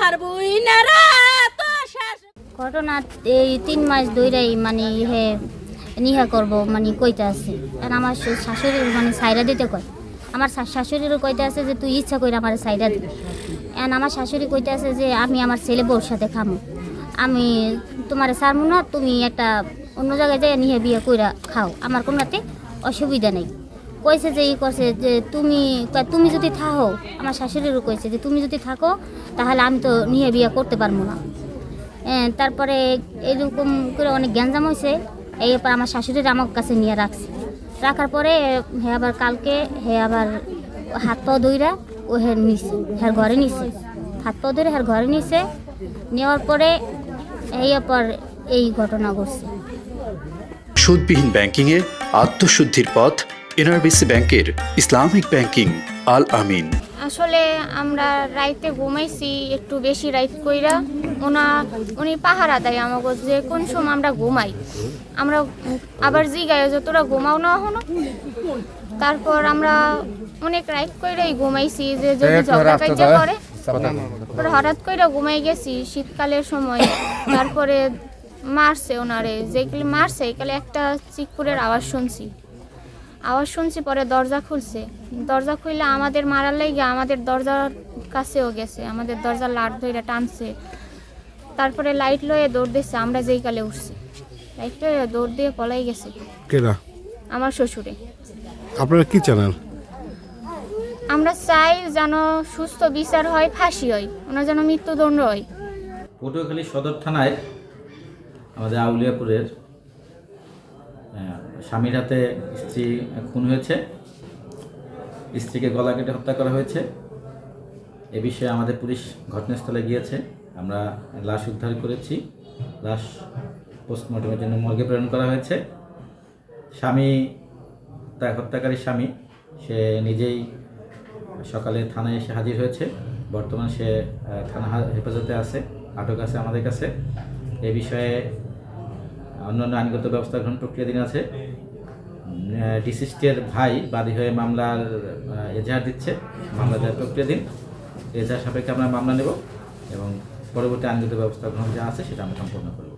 আমার বুইনারা তো ঘটনা এই 3 মাস ধরেই মানে হে নিহা করব মানে কইতে আছে। আর আমার শাশুড়ি মানে সাইরা দিতে কয়, আমার শাশুড়িরও কইতে আছে যে তুই ইচ্ছা করে আমার সাইরা দিবি। এখন আমার শাশুড়ি কইতে আছে যে আমি আমার ছেলে বউর সাথে খামো, আমি তোমার ছাড়বো না, তুমি একটা অন্য জায়গায় যাই নিয়ে বিয়ে কইরা খাও, আমার কোনোতে অসুবিধা নেই। কইছে যে করছে যে তুমি যদি থাকো, আমার শাশুড়িরও কইছে যে তুমি যদি থাকো তাহলে আমি তো নিয়ে বিয়ে করতে পারবো না। তারপরে এরকম করে অনেক গ্যাঞ্জাম হয়েছে। এরপর আমার শাশুড়ির আমার কাছে নিয়ে রাখার পরে হে আবার কালকে হে আবার হাত পা দইরা ও হের নিছে, হের ঘরে নিছে, হাত পা ধরে হের ঘরে নিছে। নেওয়ার পরে এরপর এই ঘটনা ঘটছে। সুদবিহীন ব্যাংকিংয়ে আত্মশুদ্ধির পথ এনআরবিসি ব্যাংকের ইসলামিক ব্যাংকিং আল আমিন। আসলে আমরা রাইতে ঘুমাইছি একটু বেশি রাইত কইরা, উনি পাহারা দেয় আমাকে যে কোন সময় আমরা ঘুমাই। আমরা আবার জিগায় যে তোরা ঘুমাও না হনো। তারপর আমরা অনেক রাইত কইরাই ঘুমাইছি যে যদি ঝগড়া কাইজা করে, হঠাৎ কইরা ঘুমাই গেছি শীতকালের সময়। তারপরে মারছে ওনারে, যেগুলি মারছে একালে একটা চিকুরের আওয়াজ শুনছি। পরে দরজা খুলছে, দরজা খুললে আমাদের মারার লাগে আমাদের দরজার কাছেও গেছে, আমাদের দরজার লাট ধরে টানছে। তারপরে লাইট লয়ে দৌড় দিচ্ছে, আমরা যেই কালে উঠছি লাইট লয়ে দৌড় দিয়ে পলাই গেছে। কেডা? আমার শ্বশুরে। আপনারা কি জানেন? আমরা চাই যেন সুস্থ বিচার হয়, ফাঁসি হয়, ওনার যেন মৃত্যুদণ্ড হয়। পটুয়াখালী সদর থানায় আমাদের আউলিয়াপুরের স্বামীর হাতে স্ত্রী খুন হয়েছে, স্ত্রীকে গলা কেটে হত্যা করা হয়েছে। এ বিষয়ে আমাদের পুলিশ ঘটনাস্থলে গিয়েছে, আমরা লাশ উদ্ধার করেছি, লাশ পোস্টমর্টমের জন্য মর্গে প্রেরণ করা হয়েছে। স্বামী, তার হত্যাকারী স্বামী, সে নিজেই সকালে থানায় এসে হাজির হয়েছে। বর্তমানে সে থানা হেফাজতে আছে, আটক আছে আমাদের কাছে। এ বিষয়ে অন্যান্য আইনগত ব্যবস্থা গ্রহণ প্রক্রিয়াধীন আছে। ডিসিস্টের ভাই বাদী হয়ে মামলার এজাহার দিচ্ছে, মামলা দেওয়ার প্রক্রিয়াধীন। এজাহার সাপেক্ষে আমরা মামলা নেব এবং পরবর্তী আইনগত ব্যবস্থা গ্রহণ যা আছে সেটা আমরা সম্পন্ন করব।